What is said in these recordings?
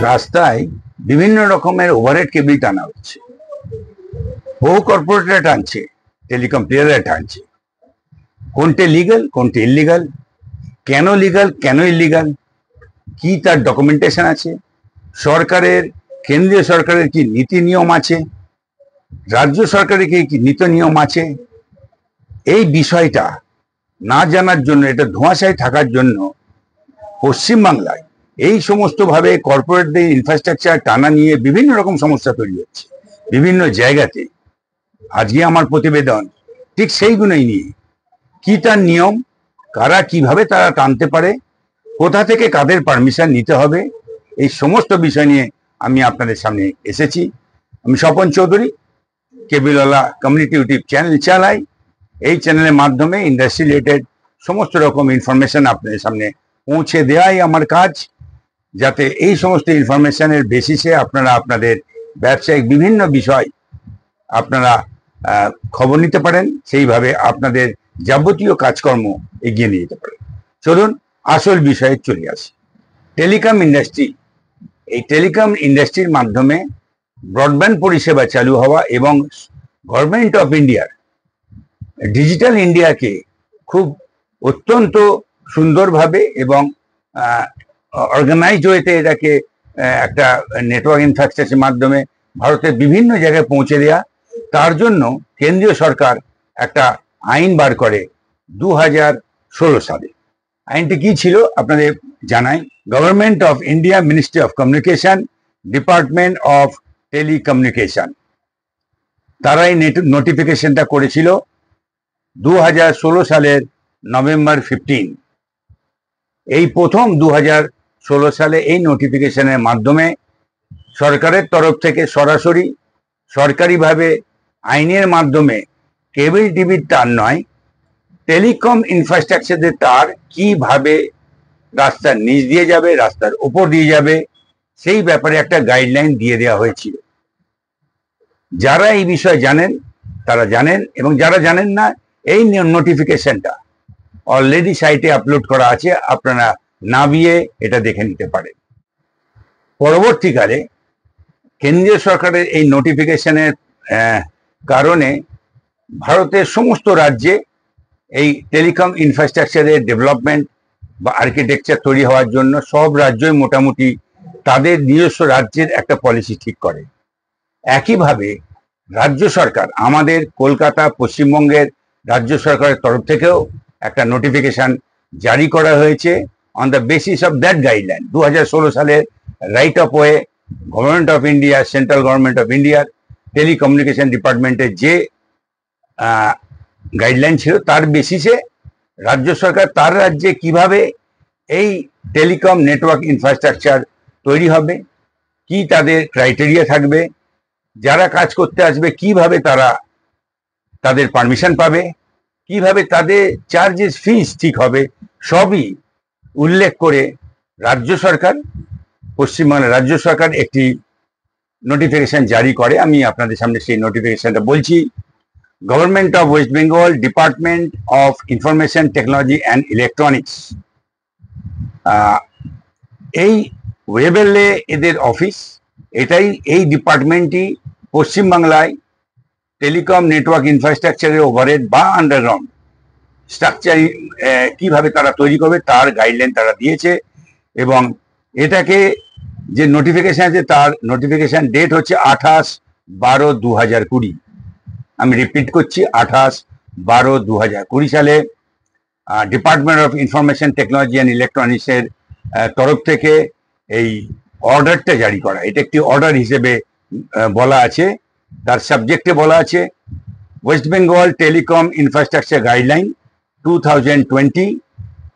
রাস্তায় বিভিন্ন রকমের ওভারহেড কেবল টানা হচ্ছে। বহু কর্পোরেটরা টানছে, টেলিকম প্লেয়াররা টানছে। কোনটা লিগাল, কোনটা ইলিগাল, কেন লিগাল, কেন ইলিগাল, কি তার ডকুমেন্টেশন আছে, সরকারের, কেন্দ্রীয় সরকারের কি নীতি নিয়ম আছে, রাজ্য সরকারের কি নীতি নিয়ম আছে, এই বিষয়টা না জানার জন্য, এটা ধোঁয়াশায় থাকার জন্য পশ্চিমবাংলায় এই সমস্ত ভাবে কর্পোরেটদের ইনফ্রাস্ট্রাকচার টানা নিয়ে বিভিন্ন রকম সমস্যা তৈরি হচ্ছে বিভিন্ন জায়গাতে। আজকে আমার প্রতিবেদন ঠিক সেইগুলোই নিয়ে, কি তার নিয়ম, কারা কিভাবে তারা টানতে পারে, কোথা থেকে কাদের পারমিশন নিতে হবে, এই সমস্ত বিষয় নিয়ে আমি আপনাদের সামনে এসেছি। আমি স্বপন চৌধুরী, কেবিলওয়ালা কমিউনিটি ইউটিউব চ্যানেল চালাই। এই চ্যানেলের মাধ্যমে ইন্ডাস্ট্রি রিলেটেড সমস্ত রকম ইনফরমেশন আপনাদের সামনে পৌঁছে দেওয়াই আমার কাজ, যাতে এই সমস্ত ইনফরমেশনের বেসিসে আপনারা আপনাদের ব্যবসায়িক বিভিন্ন বিষয় আপনারা খবর নিতে পারেন, সেইভাবে আপনাদের যাবতীয় কাজকর্ম এগিয়ে নিয়ে যেতে পারেন। চলুন আসল বিষয়ে চলে আসি। টেলিকম ইন্ডাস্ট্রি, এই টেলিকম ইন্ডাস্ট্রির মাধ্যমে ব্রডব্যান্ড পরিষেবা চালু হওয়া এবং গভর্নমেন্ট অফ ইন্ডিয়ার ডিজিটাল ইন্ডিয়াকে খুব অত্যন্ত সুন্দরভাবে এবং অর্গানাইজড ওয়েতে এটাকে একটা নেটওয়ার্ক ইনফ্রাস্ট্রাকচারের মাধ্যমে ভারতের বিভিন্ন জায়গায় পৌঁছে দেওয়া, তার জন্য কেন্দ্রীয় সরকার একটা আইন বার করে 2016 সালে। আইনটি কি ছিল আপনাদের জানাই। Government of India, ministry of communication, department of telecommunication, তারা এই নোটিফিকেশনটা করেছিল 2016 সালের নভেম্বর 15। এই প্রথম 2016 সালে এই নোটিফিকেশনের মাধ্যমে সরকারের তরফ থেকে সরাসরি সরকারিভাবে আইনের মাধ্যমে কেবল টিভির তার নয়, টেলিকম ইনফ্রাস্ট্রাকচারের তার কিভাবে রাস্তার নিচ দিয়ে যাবে, রাস্তার উপর দিয়ে যাবে, সেই ব্যাপারে একটা গাইডলাইন দিয়ে দেওয়া হয়েছিল। যারা এই বিষয়ে জানেন তারা জানেন, এবং যারা জানেন না, এই নোটিফিকেশনটা অলরেডি সাইটে আপলোড করা আছে, আপনারা নামিয়ে এটা দেখে নিতে পারেন। পরবর্তীকালে কেন্দ্রীয় সরকারের এই নোটিফিকেশনের কারণে ভারতের সমস্ত রাজ্যে এই টেলিকম ইনফ্রাস্ট্রাকচারের ডেভেলপমেন্ট বা আর্কিটেকচার তৈরি হওয়ার জন্য সব রাজ্যই মোটামুটি তাদের নিজস্ব রাজ্যের একটা পলিসি ঠিক করে। একইভাবে রাজ্য সরকার, আমাদের কলকাতা পশ্চিমবঙ্গের রাজ্য সরকারের তরফ থেকেও একটা নোটিফিকেশন জারি করা হয়েছে on the basis of that guideline. 2016 সালের right of way government of India, central government of ইন্ডিয়ার টেলিকমিউনিকেশন ডিপার্টমেন্টের যে গাইডলাইন ছিল, তার বেসিসে রাজ্য সরকার তার রাজ্যে কিভাবে এই টেলিকম নেটওয়ার্ক ইনফ্রাস্ট্রাকচার তৈরি হবে, কি তাদের ক্রাইটেরিয়া থাকবে, যারা কাজ করতে আসবে কিভাবে তারা তাদের পারমিশন পাবে, কিভাবে তাদের চার্জেস ফিস ঠিক হবে, সবই উল্লেখ করে রাজ্য সরকার, পশ্চিমবঙ্গের রাজ্য সরকার একটি নোটিফিকেশন জারি করে। আমি আপনাদের সামনে সেই নোটিফিকেশনটা বলছি। Government of West Bengal, department of information technology and electronics, এই ওয়েবেলে এদের অফিস। এটাই, এই ডিপার্টমেন্টই পশ্চিমবাংলায় টেলিকম নেটওয়ার্ক ইনফ্রাস্ট্রাকচারের ওভারহেড বা আন্ডারগ্রাউন্ড স্ট্রাকচার কিভাবে তারা তৈরি করবে তার গাইডলাইন তারা দিয়েছে। এবং এটাকে যে নোটিফিকেশন আছে, তার নোটিফিকেশন ডেট হচ্ছে 28/12/2020। আমি রিপিট করছি, 28/12/2020 সালে department of information technology and ইলেকট্রনিক্সের তরফ থেকে এই অর্ডারটা জারি করা। এটা একটি অর্ডার হিসেবে বলা আছে, তার সাবজেক্টে বলা আছে West Bengal telecom infrastructure guideline 2020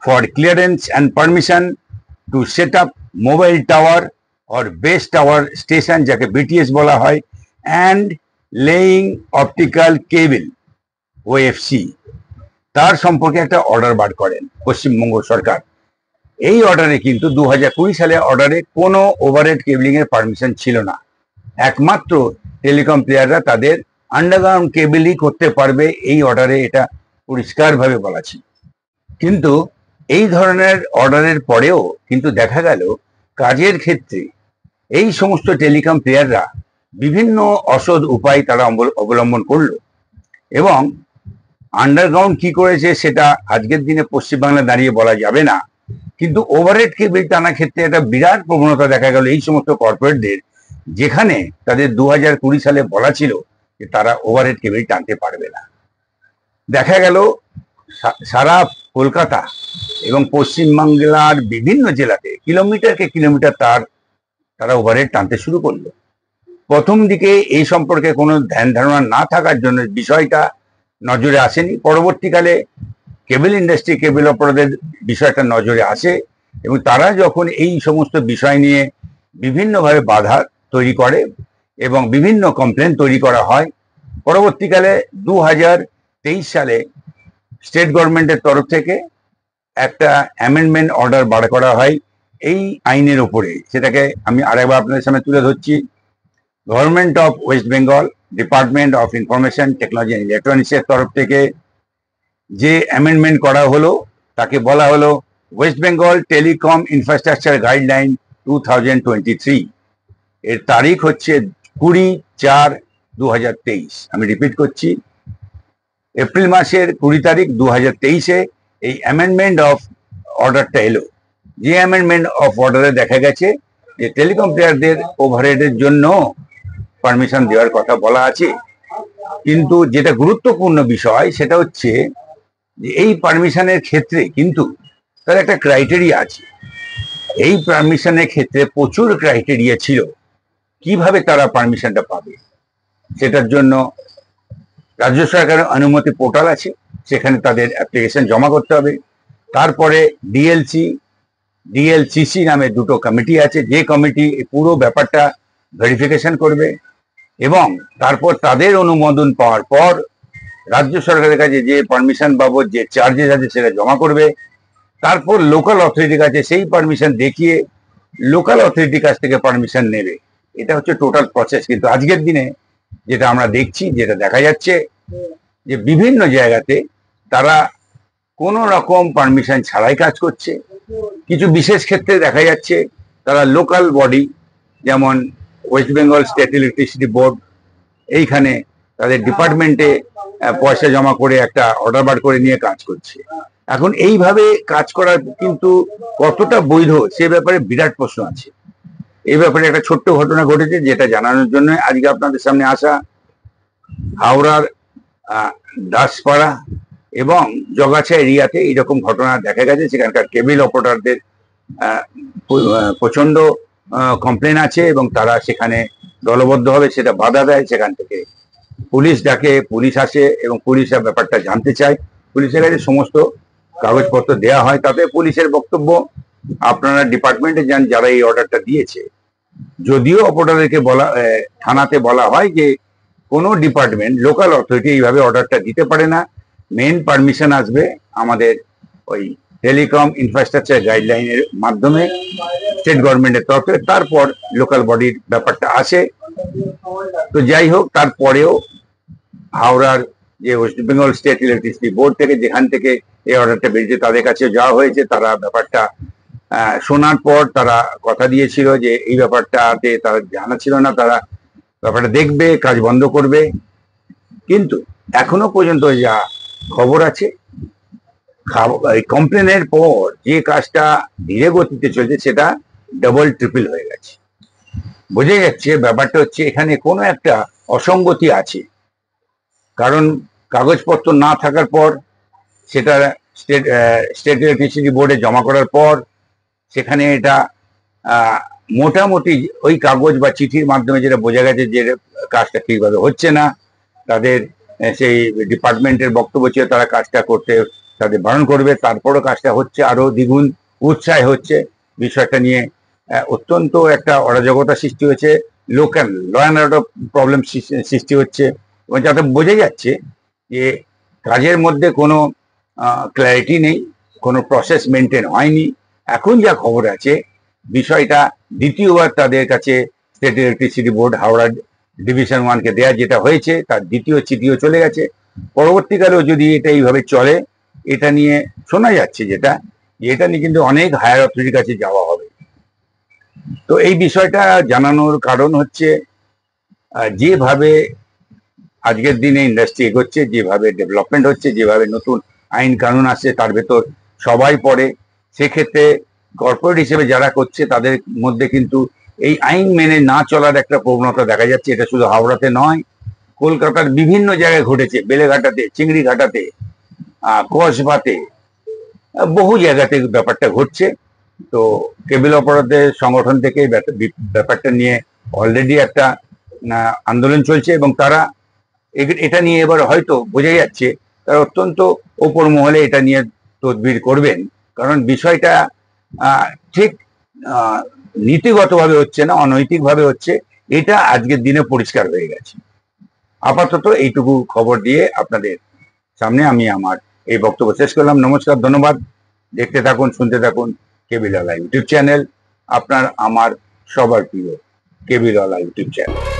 for clearance and permission to set up mobile tower or base tower station, যাকে বিটিএস বলা হয়, and laying optical cable, OFC, তার সম্পর্কে একটা অর্ডার বার করেন পশ্চিমবঙ্গ সরকার। এই অর্ডারে কিন্তু 2020 সালে অর্ডারে কোনো ওভারহেড কেবলিং এর পারমিশন ছিল না। একমাত্র টেলিকম প্লেয়াররা তাদের আন্ডারগ্রাউন্ড কেবলই করতে পারবে, এই অর্ডারে এটা পরিষ্কারভাবে বলা ছিল। কিন্তু এই ধরনের অর্ডারের পরেও কিন্তু দেখা গেল কাজের ক্ষেত্রে এই সমস্ত টেলিকম প্লেয়াররা বিভিন্ন অসৎ উপায় তারা অবলম্বন করলো এবং আন্ডারগ্রাউন্ড কি করেছে সেটা আজকের দিনে পশ্চিমবাংলা দাঁড়িয়ে বলা যাবে না, কিন্তু ওভারহেড কেবল টানা ক্ষেত্রে একটা বিরাট প্রবণতা দেখা গেল এই সমস্ত কর্পোরেটদের, যেখানে তাদের 2020 সালে বলা ছিল যে তারা ওভারহেড কেবল টানতে পারবে না। দেখা গেল সারা কলকাতা এবং পশ্চিমবাংলার বিভিন্ন জেলাতে কিলোমিটারকে কিলোমিটার তারা ওভারহেড টানতে শুরু করলো। প্রথম দিকে এই সম্পর্কে কোনো ধ্যান ধারণা না থাকার জন্য বিষয়টা নজরে আসেনি। পরবর্তীকালে কেবল ইন্ডাস্ট্রি, কেবল অপারেটরদের বিষয়টা নজরে আসে এবং তারা যখন এই সমস্ত বিষয় নিয়ে বিভিন্নভাবে বাধা তৈরি করে এবং বিভিন্ন কমপ্লেন তৈরি করা হয়, পরবর্তীকালে 2023 সালে স্টেট গভর্নমেন্টের তরফ থেকে একটা অ্যামেন্ডমেন্ট অর্ডার বার করা হয় এই আইনের উপরে। সেটাকে আমি আরেকবার আপনাদের সামনে তুলে ধরছি। Government of West Bengal, department of information technology and ইলেকট্রনিক্সের তরফ থেকে যে অ্যামেন্ডমেন্ট করা হলো তাকে বলা হলো West Bengal telecom infrastructure guideline 2023। এর তারিখ হচ্ছে 20/4/2023। আমি রিপিট করছি, এপ্রিল মাসের 20 তারিখ 2023-এ এই অ্যামেন্ডমেন্ট অফ অর্ডারটা এলো। যে অ্যামেন্ডমেন্ট অফ অর্ডারে দেখা গেছে যে টেলিকম প্লেয়ারদের ওভারহেডের জন্য পারমিশন দেওয়ার কথা বলা আছে, কিন্তু যেটা গুরুত্বপূর্ণ বিষয় সেটা হচ্ছে যে এই পারমিশনের ক্ষেত্রে কিন্তু তার একটা ক্রাইটেরিয়া আছে। এই পারমিশনের ক্ষেত্রে প্রচুর ক্রাইটেরিয়া ছিল কিভাবে তারা পারমিশনটা পাবে। সেটার জন্য রাজ্য সরকারের অনুমতি পোর্টাল আছে, সেখানে তাদের অ্যাপ্লিকেশন জমা করতে হবে। তারপরে ডিএলসিসি নামে দুটো কমিটি আছে, যে কমিটি পুরো ব্যাপারটা ভেরিফিকেশন করবে এবং তারপর তাদের অনুমোদন পাওয়ার পর রাজ্য সরকারের কাছে যে পারমিশন বাবদ যে চার্জেস আছে সেটা জমা করবে। তারপর লোকাল অথরিটির কাছে সেই পারমিশন দেখিয়ে লোকাল অথরিটির কাছ থেকে পারমিশন নেবে। এটা হচ্ছে টোটাল প্রসেস। কিন্তু আজকের দিনে যেটা আমরা দেখছি, যেটা দেখা যাচ্ছে যে বিভিন্ন জায়গাতে তারা কোনো রকম পারমিশন ছাড়াই কাজ করছে। কিছু বিশেষ ক্ষেত্রে দেখা যাচ্ছে তারা লোকাল বডি, যেমন West Bengal state electricity board, এইখানে তাদের ডিপার্টমেন্টে পয়সা জমা করে একটা অর্ডার বার করে নিয়ে কাজ করছে। এখন এইভাবে কাজ করা কিন্তু কতটা বৈধ সে ব্যাপারে বিরাট প্রশ্ন আছে। এই ব্যাপারে একটা ছোট্ট ঘটনা ঘটেছে যেটা জানানোর জন্য আজকে আপনাদের সামনে আসা। হাওড়ার দাসপাড়া এবং জগাছা এরিয়াতে এইরকম ঘটনা দেখা গেছে। সেখানকার কেবল অপারেটরদের প্রচন্ড কমপ্লেন আছে এবং তারা সেখানে দলবদ্ধভাবে সেটা বাধা দেয়। সেখান থেকে পুলিশ ডাকে, পুলিশ আসে এবং পুলিশের ব্যাপারটা জানতে চায়। পুলিশের কাছে সমস্ত কাগজপত্র দেওয়া হয়। তাতে পুলিশের বক্তব্য, আপনারা ডিপার্টমেন্টে যান যারা এই অর্ডারটা দিয়েছে। যদিও অপারেটরকে থানাতে বলা হয় যে কোনো ডিপার্টমেন্ট, লোকাল অথরিটি এইভাবে অর্ডারটা দিতে পারে না, মেন পারমিশন আসবে আমাদের ওই টেলিকম ইনফ্রাস্ট্রাকচার গাইডলাইনের মাধ্যমে স্টেট গভর্নমেন্টের তরফে, তারপর লোকাল বডির ব্যাপারটা আসে। তো যাই হোক, তারপরেও হাওড়ার যে West Bengal state electricity board থেকে, যেখান থেকে এই অর্ডারটা বেরিয়েছে, তাদের কাছে যাওয়া হয়েছে। তারা ব্যাপারটা শোনার পর তারা কথা দিয়েছিল যে এই ব্যাপারটাতে তারা জানা ছিল না, তারা ব্যাপারটা দেখবে, কাজ বন্ধ করবে। কিন্তু এখনো পর্যন্ত যা খবর আছে, কমপ্লেনের পর যে কাজটা ধীরে গতিতে চলছে সেটা ডাবল ট্রিপল হয়ে গেছে। বোঝা যাচ্ছে ব্যাপারটা হচ্ছে এখানে কোনো একটা অসঙ্গতি আছে। কারণ কাগজপত্র না থাকার পর সেটা স্টেট ইলেকট্রিসিটি বোর্ডে জমা করার পর সেখানে এটা মোটামুটি ওই কাগজ বা চিঠির মাধ্যমে যেটা বোঝা গেছে যে কাজটা ঠিকভাবে হচ্ছে না। তাদের সেই ডিপার্টমেন্টের বক্তব্য ছিল তারা কাজটা করতে তাদের বারণ করবে, তারপরও কাজটা হচ্ছে, আরো দ্বিগুণ উৎসাহ হচ্ছে। বিষয়টা নিয়ে অত্যন্ত একটা অরাজকতা সৃষ্টি হয়েছে, local law and order problem সৃষ্টি হচ্ছে এবং যাতে বোঝা যাচ্ছে যে কাজের মধ্যে কোনো ক্ল্যারিটি নেই, কোনো প্রসেস মেনটেন হয়নি। এখন যা খবর আছে, বিষয়টা দ্বিতীয়বার তাদের কাছে state electricity board Howrah division 1-কে দেয়া যেটা হয়েছে, তার দ্বিতীয় চিঠিও চলে গেছে। পরবর্তীকালেও যদি এটা এইভাবে চলে, এটা নিয়ে শোনা যাচ্ছে যেটা নিয়ে কিন্তু অনেক হায়ার অথরিটির কাছে যাওয়া হবে। তো এই বিষয়টা জানানোর কারণ হচ্ছে যেভাবে আজকের দিনে ইন্ডাস্ট্রি এগোচ্ছে, যেভাবে ডেভেলপমেন্ট হচ্ছে, যেভাবে নতুন আইন কানুন আসছে, তার ভেতর সবাই পড়ে। সেক্ষেত্রে কর্পোরেট হিসেবে যারা করছে তাদের মধ্যে কিন্তু এই আইন মেনে না চলার একটা প্রবণতা দেখা যাচ্ছে। এটা শুধু হাওড়াতে নয়, কলকাতার বিভিন্ন জায়গায় ঘটেছে, বেলেঘাটাতে, চিংড়িঘাটাতে, কসবাতে, বহু জায়গাতে ব্যাপারটা ঘটছে। তো কেবল অপারেটরদের সংগঠন থেকে ব্যাপারটা নিয়ে অলরেডি একটা আন্দোলন চলছে, এবং তারা এটা নিয়ে এবার হয়তো বোঝা যাচ্ছে তারা অত্যন্ত ওপর মহলে এটা নিয়ে তদবির করবেন। কারণ বিষয়টা ঠিক নীতিগতভাবে হচ্ছে না, অনৈতিকভাবে হচ্ছে, এটা আজকের দিনে পরিষ্কার হয়ে গেছে। আপাতত এইটুকু খবর দিয়ে আপনাদের সামনে আমি আমার এই বক্তব্য শেষ করলাম। নমস্কার, ধন্যবাদ। দেখতে থাকুন, শুনতে থাকুন কেবিলওয়ালা ইউটিউব চ্যানেল, আপনার আমার সবার প্রিয় কেবিলওয়ালা ইউটিউব চ্যানেল।